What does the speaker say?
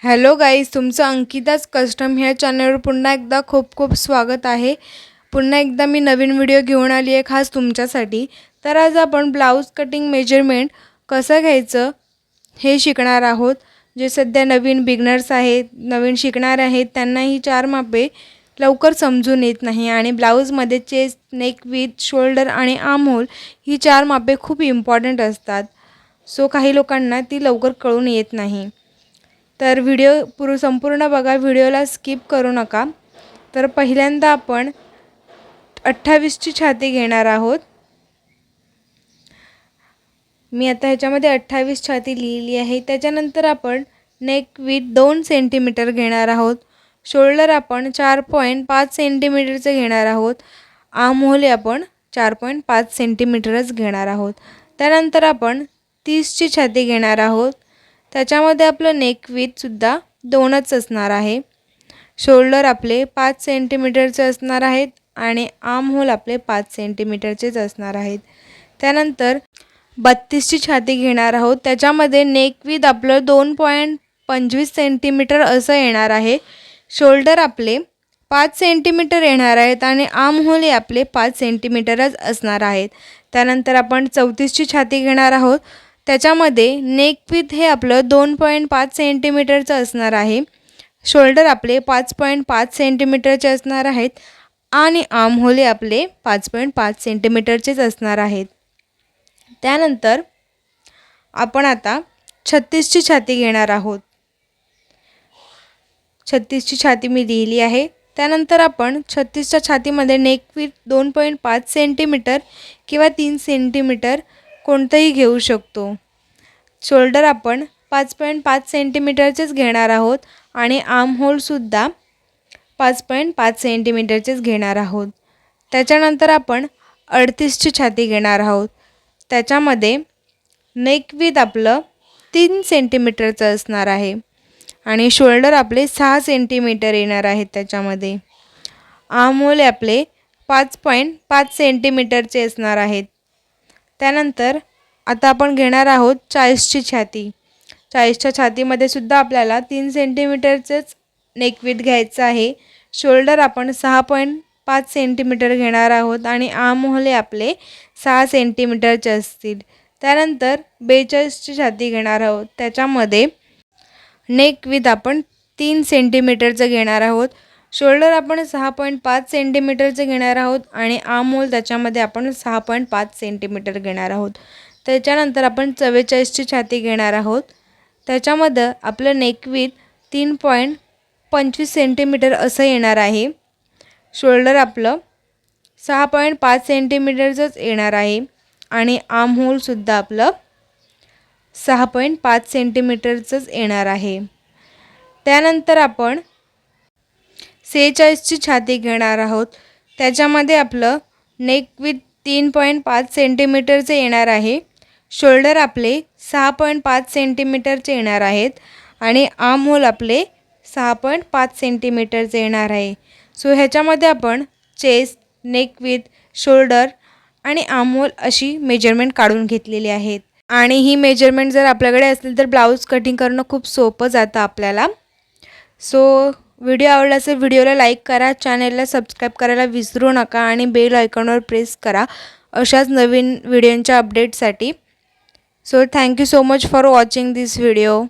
Hello guys, तुमचं अंकिताच custom ह्या चॅनलवर पुन्हा एकदा खूप खूप स्वागत आहे। पुन्हा एकदा मी नवीन व्हिडिओ घेऊन आली आहे खास तुमच्यासाठी। तर आज आपण ब्लाऊज कटिंग मेजरमेंट कसं घ्यायचं हे शिकणार आहोत। जे सध्या नवीन बिगनर्स आहेत, नवीन शिकणार आहेत, त्यांना ही चार मापे लवकर समजून येत नाही आणि ब्लाऊजमध्ये चेस्ट, नेक विथ, शोल्डर आणि आर्म होल ही चार मापे खूप इम्पॉर्टंट असतात। सो काही लोकांना ती लवकर कळून येत नाही। तर व्हिडिओ संपूर्ण बघा, व्हिडिओला स्किप करू नका। तर पहिल्यांदा आपण 28 ची छाती घेणार आहोत। मी आता ह्याच्यामध्ये 28 छाती लिहिली आहे। त्याच्यानंतर आपण नेक विथ 2 सेंटीमीटर घेणार आहोत। शोल्डर आपण 4.5 सेंटीमीटरचे घेणार आहोत। आर्म होल आपण 4.5 सेंटीमीटरच घेणार आहोत। त्यानंतर आपण 30 ची छाती घेणार आहोत। त्याच्यामध्ये आपलं नेक विथ सुद्धा 2च असणार आहे। शोल्डर आपले 5 सेंटीमीटरचे असणार आहेत आणि आर्म होल आपले 5 सेंटीमीटरचेच असणार आहेत। त्यानंतर 32 ची छाती घेणार आहोत। त्याच्यामध्ये नेक विथ आपलं 2.25 सेंटीमीटर असं येणार आहे। शोल्डर आपले 5 सेंटीमीटर येणार आहेत आणि आर्म होल आपले 5 सेंटीमीटरच असणार आहेत। त्यानंतर आपण 34 ची छाती घेणार आहोत। त्याच्यामध्ये नेक विथ हे आपलं 2.5 सेंटीमीटरचं असणार आहे। शोल्डर आपले 5.5 सेंटीमीटरचे असणार आहेत आणि आर्म होल आपले 5.5 सेंटीमीटरचेच असणार आहेत। त्यानंतर आपण आता 36 ची छाती घेणार आहोत। 36 ची छाती मी लिहिली आहे। त्यानंतर आपण 36 च्या छातीमध्ये नेक विथ 2.5 सेंटीमीटर किंवा 3 सेंटीमीटर कोणतेही घेऊ शकतो। शोल्डर आपण 5.5 सेंटीमीटरचेच घेणार आहोत आणि आर्म होल सुद्धा 5.5 सेंटीमीटरचेच घेणार आहोत। त्याच्यानंतर आपण 38 ची छाती घेणार आहोत। त्याच्यामध्ये नेक विथ आपलं 3 सेंटीमीटरचं असणार आहे आणि शोल्डर आपले 6 सेंटीमीटर येणार आहेत। त्याच्यामध्ये आर्म होल आपले 5.5 सेंटीमीटरचे असणार आहेत। त्यानंतर आता आपण घेणार आहोत 40 ची छाती। 40 च्या छातीमध्ये सुद्धा आपल्याला 3 सेंटीमीटरचेच नेक विथ घ्यायचं आहे। शोल्डर आपण 6.5 सेंटीमीटर घेणार आहोत आणि आर्म होल आपले 6 सेंटीमीटरचे असतील। त्यानंतर 42 ची छाती घेणार आहोत। त्याच्यामध्ये नेक विथ आपण 3 सेंटीमीटरचं घेणार आहोत। शोल्डर आपण 6.5 सेंटीमीटरचे घेणार आहोत आणि आर्म होल त्याच्यामध्ये आपण 6.5 सेंटीमीटर घेणार आहोत। त्याच्यानंतर आपण 44 ची छाती घेणार आहोत। त्याच्यामध्ये आपलं नेक विथ 3.25 सेंटीमीटर असं येणार आहे। शोल्डर आपलं 6.5 सेंटीमीटरचंच येणार आहे आणि आर्म होल सुद्धा आपलं 6.5 सेंटीमीटरचंच येणार आहे। त्यानंतर आपण 46 ची छाती घेणार आहोत। त्याच्यामध्ये आपलं नेक विथ 3.5 सेंटीमीटरचे येणार आहे। शोल्डर आपले 6.5 सेंटीमीटरचे येणार आहेत आणि आर्म होल आपले 6.5 सेंटीमीटरचे येणार आहे। सो ह्याच्यामध्ये आपण चेस्ट, नेक विथ, शोल्डर आणि आर्म होल अशी मेजरमेंट काढून घेतलेली आहेत। आणि ही मेजरमेंट जर आपल्याकडे असतील तर ब्लाऊज कटिंग करणं खूप सोपं जातं आपल्याला। सो व्हिडिओ आवडला असेल व्हिडिओला लाईक करा, चॅनलला सबस्क्राईब करायला विसरू नका आणि बेल आयकॉनवर प्रेस करा अशाच नवीन व्हिडिओंच्या अपडेटसाठी। So thank you so much for watching this video.